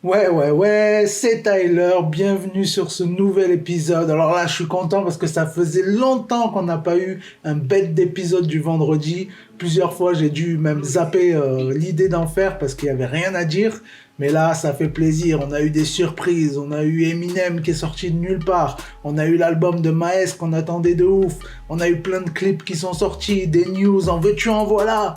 Ouais, c'est Tyler, bienvenue sur ce nouvel épisode. Alors là, je suis content parce que ça faisait longtemps qu'on n'a pas eu un bête d'épisode du vendredi. Plusieurs fois, j'ai dû même zapper l'idée d'en faire parce qu'il n'y avait rien à dire. Mais là, ça fait plaisir. On a eu des surprises. On a eu Eminem qui est sorti de nulle part. On a eu l'album de Maes qu'on attendait de ouf. On a eu plein de clips qui sont sortis, des news, en veux-tu, en voilà.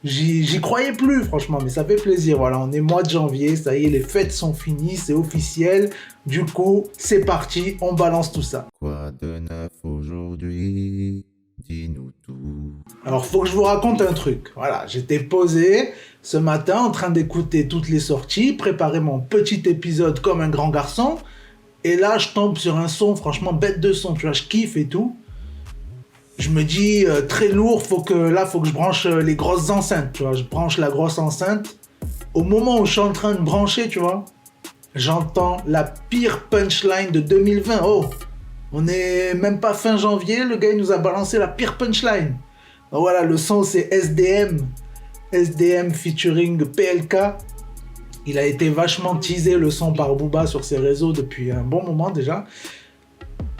J'y croyais plus, franchement, mais ça fait plaisir. Voilà, on est mois de janvier, ça y est, les fêtes sont finies, c'est officiel. Du coup, c'est parti, on balance tout ça. Quoi de neuf aujourd'hui? Dis-nous tout. Alors, faut que je vous raconte un truc. Voilà, j'étais posé ce matin en train d'écouter toutes les sorties, préparer mon petit épisode comme un grand garçon. Et là, je tombe sur un son, franchement, bête de son, tu vois, je kiffe et tout. Je me dis, très lourd, faut que je branche les grosses enceintes, tu vois. Je branche la grosse enceinte. Au moment où je suis en train de brancher, tu vois, j'entends la pire punchline de 2020. Oh, on est même pas fin janvier, le gars il nous a balancé la pire punchline. Donc voilà, le son c'est SDM. SDM featuring PLK. Il a été vachement teasé le son par Booba sur ses réseaux depuis un bon moment déjà.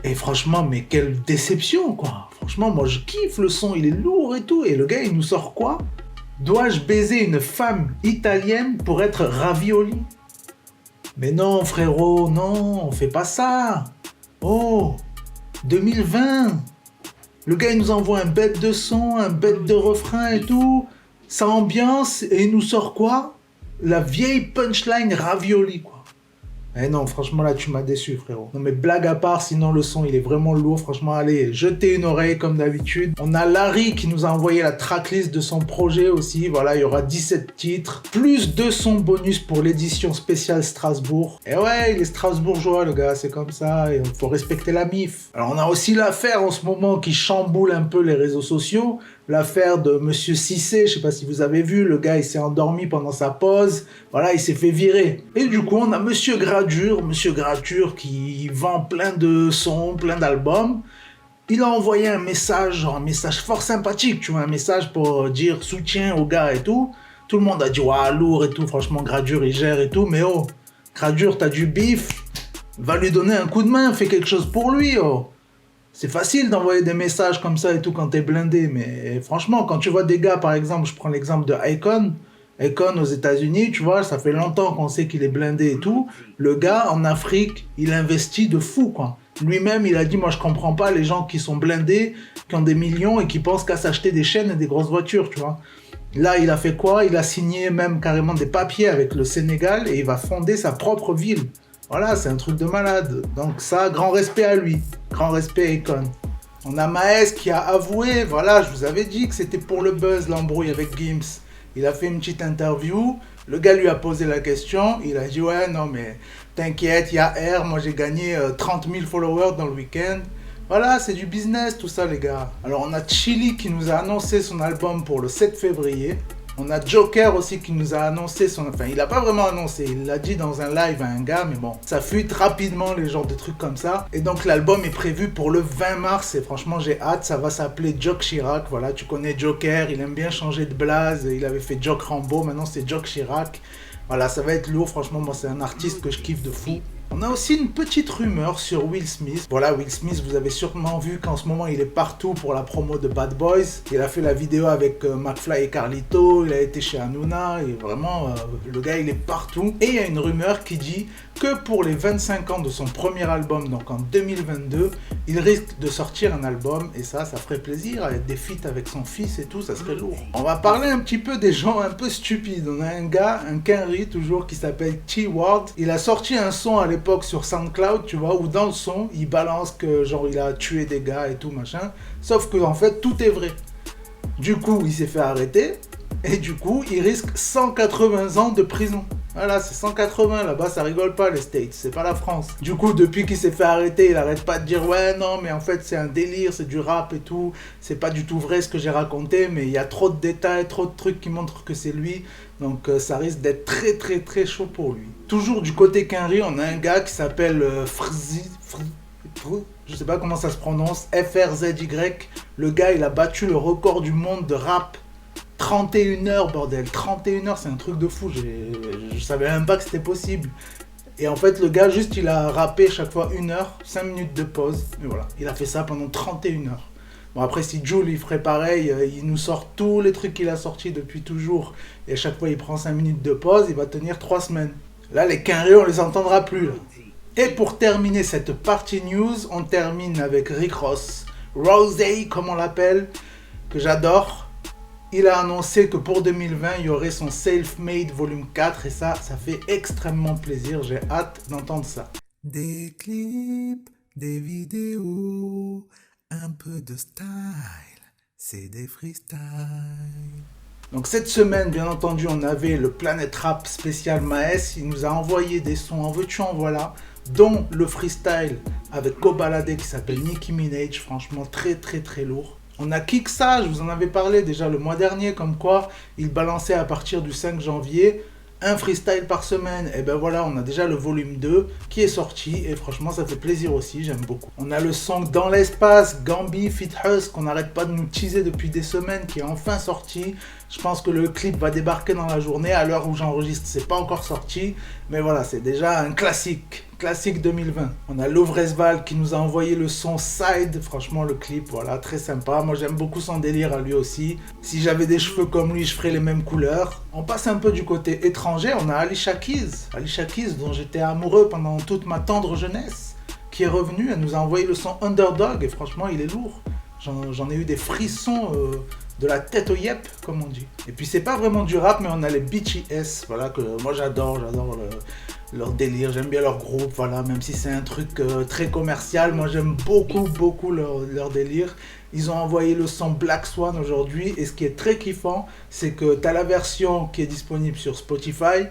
Et franchement, mais quelle déception quoi. Franchement, moi je kiffe le son, il est lourd et tout. Et le gars il nous sort quoi? Dois-je baiser une femme italienne pour être ravioli? Mais non, frérot, non, on fait pas ça. Oh, 2020. Le gars, il nous envoie un bête de son, un bête de refrain et tout. Ça ambiance et il nous sort quoi? La vieille punchline ravioli, quoi. Eh non, franchement, là, tu m'as déçu, frérot. Non, mais blague à part, sinon le son, il est vraiment lourd. Franchement, allez, jetez une oreille comme d'habitude. On a Larry qui nous a envoyé la tracklist de son projet aussi. Voilà, il y aura 17 titres. Plus 2 sons bonus pour l'édition spéciale Strasbourg. Et ouais, il est strasbourgeois, le gars, c'est comme ça. Il faut respecter la MIF. Alors, on a aussi l'affaire en ce moment qui chamboule un peu les réseaux sociaux. L'affaire de Monsieur Cissé, je sais pas si vous avez vu, le gars il s'est endormi pendant sa pause, voilà, il s'est fait virer. Et du coup, on a Monsieur Gradure qui vend plein de sons, plein d'albums. Il a envoyé un message, genre un message fort sympathique, tu vois, un message pour dire soutien au gars et tout. Tout le monde a dit, waouh, lourd et tout, franchement, Gradure il gère et tout, mais oh, Gradure, t'as du bif, va lui donner un coup de main, fais quelque chose pour lui, oh. C'est facile d'envoyer des messages comme ça et tout quand t'es blindé, mais franchement, quand tu vois des gars, par exemple, je prends l'exemple de Akon, Akon aux États-Unis, tu vois, ça fait longtemps qu'on sait qu'il est blindé et tout. Le gars, en Afrique, il investit de fou, quoi. Lui-même, il a dit, moi, je comprends pas les gens qui sont blindés, qui ont des millions et qui pensent qu'à s'acheter des chaînes et des grosses voitures, tu vois. Là, il a fait quoi? Il a signé même carrément des papiers avec le Sénégal et il va fonder sa propre ville. Voilà, c'est un truc de malade. Donc ça, grand respect à lui. Grand respect à Akon. On a Maes qui a avoué, voilà, je vous avais dit que c'était pour le buzz, l'embrouille avec Gims. Il a fait une petite interview, le gars lui a posé la question, il a dit ouais, non mais t'inquiète, il y a R, moi j'ai gagné 30 000 followers dans le week-end. Voilà, c'est du business tout ça les gars. Alors on a Chili qui nous a annoncé son album pour le 7 février. On a Joker aussi qui nous a annoncé son... Enfin, il n'a pas vraiment annoncé, il l'a dit dans un live à un gars, mais bon, ça fuite rapidement les genres de trucs comme ça. Et donc l'album est prévu pour le 20 mars et franchement j'ai hâte, ça va s'appeler Jock Chirac. Voilà, tu connais Joker, il aime bien changer de blase, il avait fait Jock Rambo, maintenant c'est Jock Chirac. Voilà, ça va être lourd, franchement, moi c'est un artiste que je kiffe de fou. On a aussi une petite rumeur sur Will Smith. Voilà, Will Smith, vous avez sûrement vu qu'en ce moment il est partout pour la promo de Bad Boys. Il a fait la vidéo avec McFly et Carlito, il a été chez Hanouna, et vraiment, le gars il est partout. Et il y a une rumeur qui dit que pour les 25 ans de son premier album, donc en 2022, il risque de sortir un album, et ça ferait plaisir, avec des feats avec son fils et tout, ça serait lourd. On va parler un petit peu des gens un peu stupides. On a un gars, un Kenry toujours, qui s'appelle T-Ward. Il a sorti un son à l'époque sur SoundCloud, tu vois, où dans le son, il balance que genre il a tué des gars et tout, machin. Sauf que en fait, tout est vrai. Du coup, il s'est fait arrêter, et du coup, il risque 180 ans de prison. Voilà, c'est 180, là-bas ça rigole pas les States, c'est pas la France. Du coup, depuis qu'il s'est fait arrêter, il arrête pas de dire ouais non mais en fait c'est un délire, c'est du rap et tout, c'est pas du tout vrai ce que j'ai raconté, mais il y a trop de détails, trop de trucs qui montrent que c'est lui, donc ça risque d'être très chaud pour lui. Toujours du côté Kenry, on a un gars qui s'appelle je sais pas comment ça se prononce, FRZY. Le gars il a battu le record du monde de rap 31 heures, bordel. 31 heures, c'est un truc de fou. Je savais même pas que c'était possible. Et en fait, le gars, juste, il a rappé chaque fois 1 heure, 5 minutes de pause. Et voilà, il a fait ça pendant 31 heures. Bon, après, si Jul, il ferait pareil, il nous sort tous les trucs qu'il a sortis depuis toujours. Et à chaque fois, il prend 5 minutes de pause, il va tenir 3 semaines. Là, les quinriers, on les entendra plus, là. Et pour terminer cette partie news, on termine avec Rick Ross. Rosé, comme on l'appelle, que j'adore. Il a annoncé que pour 2020, il y aurait son Self-Made Volume 4 et ça fait extrêmement plaisir. J'ai hâte d'entendre ça. Des clips, des vidéos, un peu de style, c'est des freestyles. Donc cette semaine, bien entendu, on avait le Planet Rap spécial Maes. Il nous a envoyé des sons en veux-tu en voilà, dont le freestyle avec Kobalade qui s'appelle Nicki Minaj. Franchement, très très très lourd. On a Kiksa, je vous en avais parlé déjà le mois dernier, comme quoi il balançait à partir du 5 janvier un freestyle par semaine. Et ben voilà, on a déjà le volume 2 qui est sorti et franchement ça fait plaisir aussi, j'aime beaucoup. On a le son Dans l'espace, Gambi, Fit Hus, qu'on n'arrête pas de nous teaser depuis des semaines, qui est enfin sorti. Je pense que le clip va débarquer dans la journée, à l'heure où j'enregistre c'est pas encore sorti, mais voilà, c'est déjà un classique 2020. On a Lovresval qui nous a envoyé le son Side, franchement le clip, voilà, très sympa. Moi j'aime beaucoup son délire à lui aussi. Si j'avais des cheveux comme lui, je ferais les mêmes couleurs. On passe un peu du côté étranger, on a Alicia Keys, dont j'étais amoureux pendant toute ma tendre jeunesse, qui est revenue, elle nous a envoyé le son Underdog, et franchement il est lourd. J'en ai eu des frissons de la tête au yep, comme on dit. Et puis c'est pas vraiment du rap, mais on a les BTS, voilà, que moi j'adore leur délire, j'aime bien leur groupe, voilà, même si c'est un truc très commercial, moi j'aime beaucoup leur délire. Ils ont envoyé le son Black Swan aujourd'hui, et ce qui est très kiffant, c'est que t'as la version qui est disponible sur Spotify,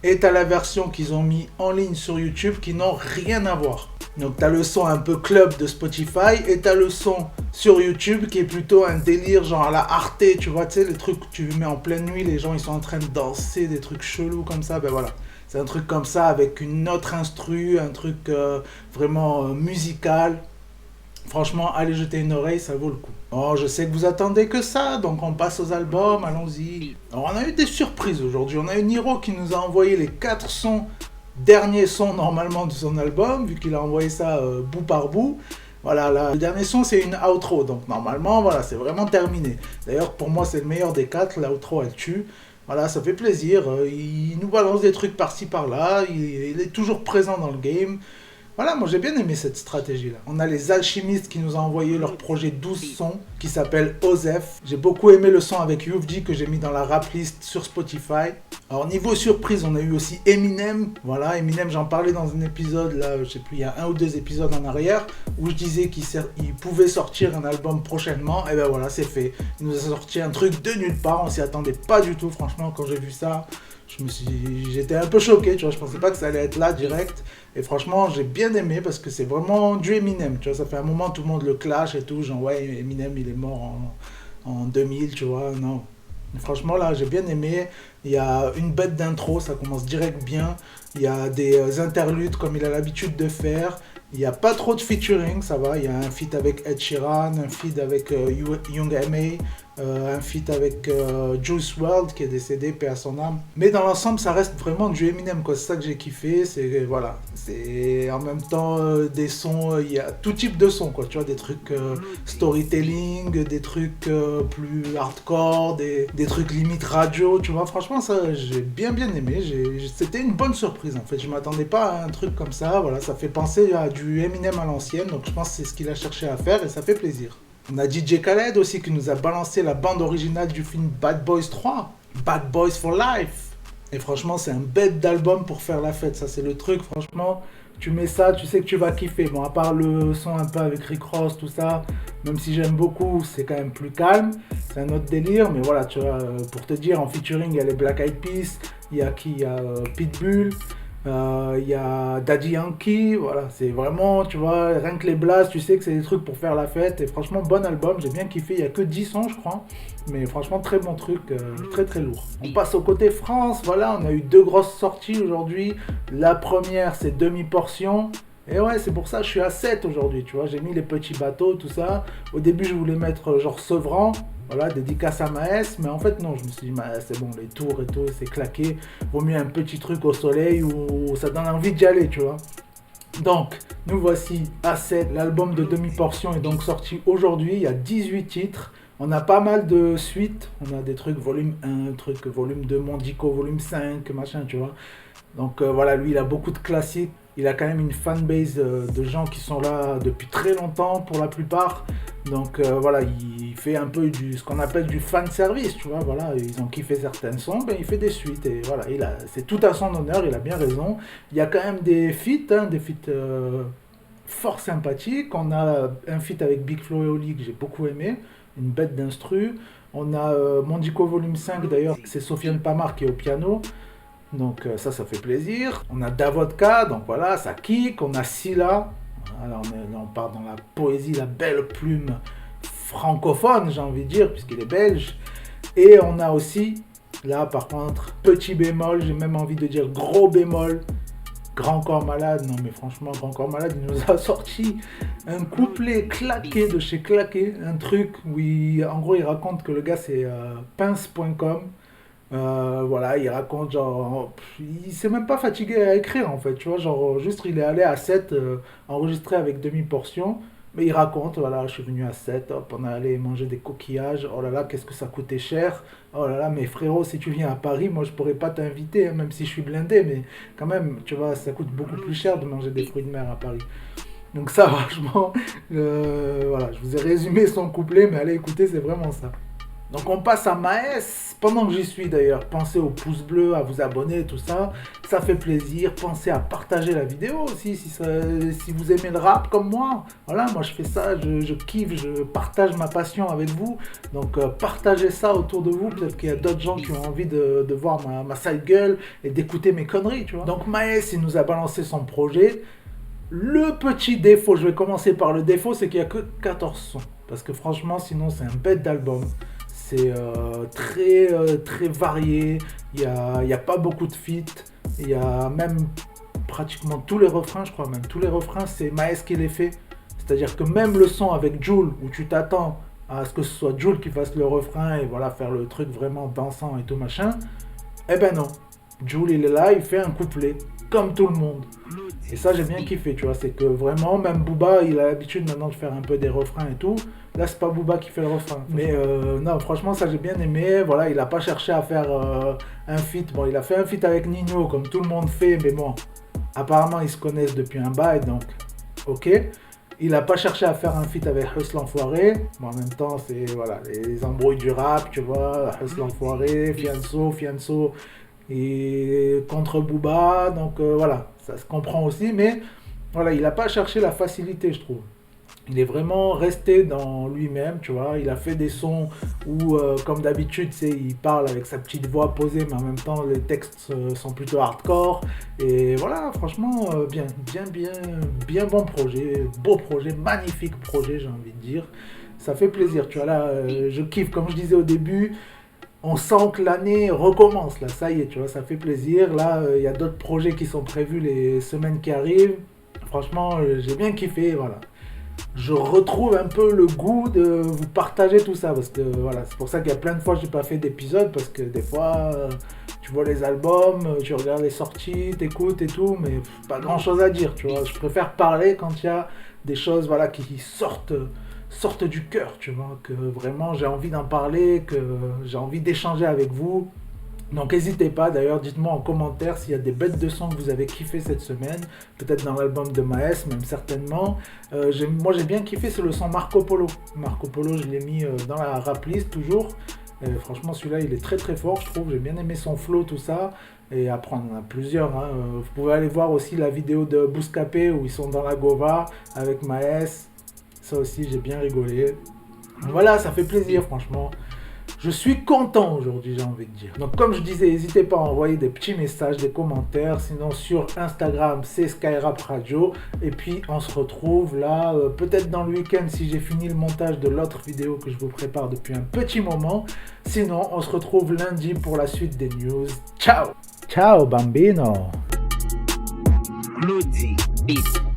et t'as la version qu'ils ont mis en ligne sur YouTube qui n'ont rien à voir. Donc t'as le son un peu club de Spotify et t'as le son sur YouTube qui est plutôt un délire genre à la Arte, tu vois, tu sais, les trucs que tu mets en pleine nuit, les gens ils sont en train de danser, des trucs chelous comme ça, ben voilà. C'est un truc comme ça avec une autre instru, un truc vraiment musical. Franchement, allez jeter une oreille, ça vaut le coup. Oh, je sais que vous attendez que ça, donc on passe aux albums, allons-y. Alors on a eu des surprises aujourd'hui, on a eu Niro qui nous a envoyé les 4 derniers sons normalement de son album, vu qu'il a envoyé ça bout par bout. Voilà, là, le dernier son c'est une outro, donc normalement voilà, c'est vraiment terminé. D'ailleurs pour moi c'est le meilleur des 4, l'outro elle tue. Voilà, ça fait plaisir, il nous balance des trucs par-ci par-là, il est toujours présent dans le game. Voilà, moi j'ai bien aimé cette stratégie-là. On a les Alchimistes qui nous ont envoyé leur projet 12 sons qui s'appelle Osef. J'ai beaucoup aimé le son avec UFG que j'ai mis dans la rap list sur Spotify. Alors niveau surprise, on a eu aussi Eminem. Voilà, Eminem, j'en parlais dans un épisode, là, je sais plus, il y a 1 ou 2 épisodes en arrière, où je disais qu'il pouvait sortir un album prochainement. Et ben voilà, c'est fait. Il nous a sorti un truc de nulle part, on s'y attendait pas du tout, franchement, quand j'ai vu ça. J'étais un peu choqué, tu vois, je pensais pas que ça allait être là direct. Et franchement, j'ai bien aimé parce que c'est vraiment du Eminem, tu vois, ça fait un moment tout le monde le clash et tout, genre ouais, Eminem il est mort en 2000, tu vois, non. Mais franchement là, j'ai bien aimé, il y a une bête d'intro, ça commence direct bien, il y a des interludes comme il a l'habitude de faire, il n'y a pas trop de featuring, ça va, il y a un feat avec Ed Sheeran, un feat avec Young M.A., un feat avec Juice WRLD qui est décédé, paix à son âme. Mais dans l'ensemble, ça reste vraiment du Eminem, quoi. C'est ça que j'ai kiffé. C'est voilà, c'est en même temps des sons. Il y a tout type de sons, quoi. Tu vois, des trucs storytelling, des trucs plus hardcore, des trucs limite radio. Tu vois, franchement, ça, j'ai bien aimé. C'était une bonne surprise en fait. Je m'attendais pas à un truc comme ça. Voilà, ça fait penser à du Eminem à l'ancienne. Donc je pense que c'est ce qu'il a cherché à faire et ça fait plaisir. On a DJ Khaled aussi qui nous a balancé la bande originale du film Bad Boys 3, Bad Boys for Life. Et franchement, c'est un bête d'album pour faire la fête, ça c'est le truc, franchement, tu mets ça, tu sais que tu vas kiffer. Bon, à part le son un peu avec Rick Ross, tout ça, même si j'aime beaucoup, c'est quand même plus calme, c'est un autre délire, mais voilà, tu vois, pour te dire, en featuring, il y a les Black Eyed Peas, il y a qui, il y a Pitbull, il y a Daddy Yankee, voilà, c'est vraiment, tu vois, rien que les blasts, tu sais que c'est des trucs pour faire la fête, et franchement, bon album, j'ai bien kiffé, il y a que 10 sons, je crois, mais franchement, très bon truc, très lourd. On passe au côté France, voilà, on a eu 2 grosses sorties aujourd'hui, la première, c'est Demi-Portion, et ouais, c'est pour ça que je suis à 7 aujourd'hui, tu vois, j'ai mis les petits bateaux, tout ça, au début, je voulais mettre genre Sevran, Voilà, dédicace à Maes, mais en fait non, je me suis dit, c'est bon, les tours et tout, c'est claqué, vaut mieux un petit truc au soleil où ça donne envie d'y aller, tu vois. Donc, nous voici à 7, l'album de Demi-Portion est donc sorti aujourd'hui, il y a 18 titres, on a pas mal de suites, on a des trucs volume 1, trucs volume 2, Mondico, volume 5, machin, tu vois. Donc voilà, lui il a beaucoup de classiques, il a quand même une fanbase de gens qui sont là depuis très longtemps pour la plupart. Donc voilà, il fait un peu ce qu'on appelle du fan service, tu vois, voilà, ils ont kiffé certaines sons, ben il fait des suites et voilà, c'est tout à son honneur, il a bien raison. Il y a quand même des feats, fort sympathiques. On a un feat avec Big Flo et Oli que j'ai beaucoup aimé, une bête d'instru. On a Mondico volume 5 d'ailleurs, c'est Sofiane Pamar qui est au piano. Donc ça fait plaisir. On a Davodka, donc voilà, ça kick. On a Silla, alors on part dans la poésie, la belle plume francophone, j'ai envie de dire, puisqu'il est belge. Et on a aussi, là par contre, petit bémol, j'ai même envie de dire gros bémol, Grand Corps Malade. Non mais franchement, Grand Corps Malade, il nous a sorti un couplet claqué de chez Claqué, un truc où en gros il raconte que le gars c'est pince.com. Voilà, il raconte genre, il s'est même pas fatigué à écrire en fait, tu vois, genre juste il est allé à 7 enregistré avec Demi-Portion, mais il raconte, voilà, je suis venu à 7, hop, on est allé manger des coquillages, oh là là, qu'est-ce que ça coûtait cher, oh là là, mais frérot, si tu viens à Paris, moi je pourrais pas t'inviter, hein, même si je suis blindé, mais quand même, tu vois, ça coûte beaucoup plus cher de manger des fruits de mer à Paris. Donc ça, franchement, voilà, je vous ai résumé son couplet, mais allez écouter, c'est vraiment ça. Donc on passe à Maes, pendant que j'y suis d'ailleurs, pensez au pouce bleu, à vous abonner, tout ça, ça fait plaisir, pensez à partager la vidéo aussi, si vous aimez le rap comme moi, voilà, moi je fais ça, je kiffe, je partage ma passion avec vous, donc partagez ça autour de vous, peut-être qu'il y a d'autres gens qui ont envie de voir ma side gueule et d'écouter mes conneries, tu vois. Donc Maes, il nous a balancé son projet. Le petit défaut, je vais commencer par le défaut, c'est qu'il n'y a que 14 sons, parce que franchement, sinon c'est un bête d'album. C'est très varié, il n'y a pas beaucoup de feats, il y a même pratiquement tous les refrains, je crois même tous les refrains, c'est Maes qui les fait. C'est-à-dire que même le son avec Jul, où tu t'attends à ce que ce soit Jul qui fasse le refrain et voilà, faire le truc vraiment dansant et tout machin, eh ben non. Jul il est là, il fait un couplet, comme tout le monde. Et ça j'ai bien kiffé, tu vois, c'est que vraiment, même Booba, il a l'habitude maintenant de faire un peu des refrains et tout. Là c'est pas Booba qui fait le refrain. Mais non, franchement ça j'ai bien aimé, voilà, il a pas cherché à faire un feat. Bon, il a fait un feat avec Nino, comme tout le monde fait, mais bon, apparemment ils se connaissent depuis un bail, donc ok. Il a pas cherché à faire un feat avec Huss l'Enfoiré, mais en même temps c'est, voilà, les embrouilles du rap, tu vois, Huss l'Enfoiré, Fianso, et contre Booba, donc voilà, ça se comprend aussi, mais voilà, il n'a pas cherché la facilité, je trouve. Il est vraiment resté dans lui-même, tu vois, il a fait des sons où, comme d'habitude, il parle avec sa petite voix posée, mais en même temps, les textes sont plutôt hardcore, et voilà, franchement, bien bon projet, beau projet, magnifique projet, j'ai envie de dire, ça fait plaisir, tu vois, là, je kiffe, comme je disais au début, on sent que l'année recommence, là, ça y est, tu vois, ça fait plaisir. Là, il y a d'autres projets qui sont prévus les semaines qui arrivent. Franchement, j'ai bien kiffé, voilà. Je retrouve un peu le goût de vous partager tout ça, parce que voilà, c'est pour ça qu'il y a plein de fois que j'ai pas fait d'épisodes, parce que des fois, tu vois les albums, tu regardes les sorties, t'écoutes et tout, mais pas grand chose à dire, tu vois. Je préfère parler quand il y a des choses, voilà, qui sortent du cœur, tu vois, que vraiment j'ai envie d'en parler, que j'ai envie d'échanger avec vous. Donc n'hésitez pas, d'ailleurs, dites-moi en commentaire s'il y a des bêtes de son que vous avez kiffé cette semaine, peut-être dans l'album de Maes, même certainement. Moi j'ai bien kiffé, c'est le son Marco Polo. Marco Polo, je l'ai mis dans la rap list toujours. Franchement, celui-là, il est très très fort, je trouve. J'ai bien aimé son flow, tout ça. Et après, on en a plusieurs. Hein. Vous pouvez aller voir aussi la vidéo de Bouscapé où ils sont dans la Gova avec Maes. Ça aussi, j'ai bien rigolé. Voilà, ça fait plaisir, franchement. Je suis content aujourd'hui, j'ai envie de dire. Donc, comme je disais, n'hésitez pas à envoyer des petits messages, des commentaires. Sinon, sur Instagram, c'est Skyrap Radio. Et puis, on se retrouve là, peut-être dans le week-end, si j'ai fini le montage de l'autre vidéo que je vous prépare depuis un petit moment. Sinon, on se retrouve lundi pour la suite des news. Ciao! Ciao, bambino! Lodi Beats.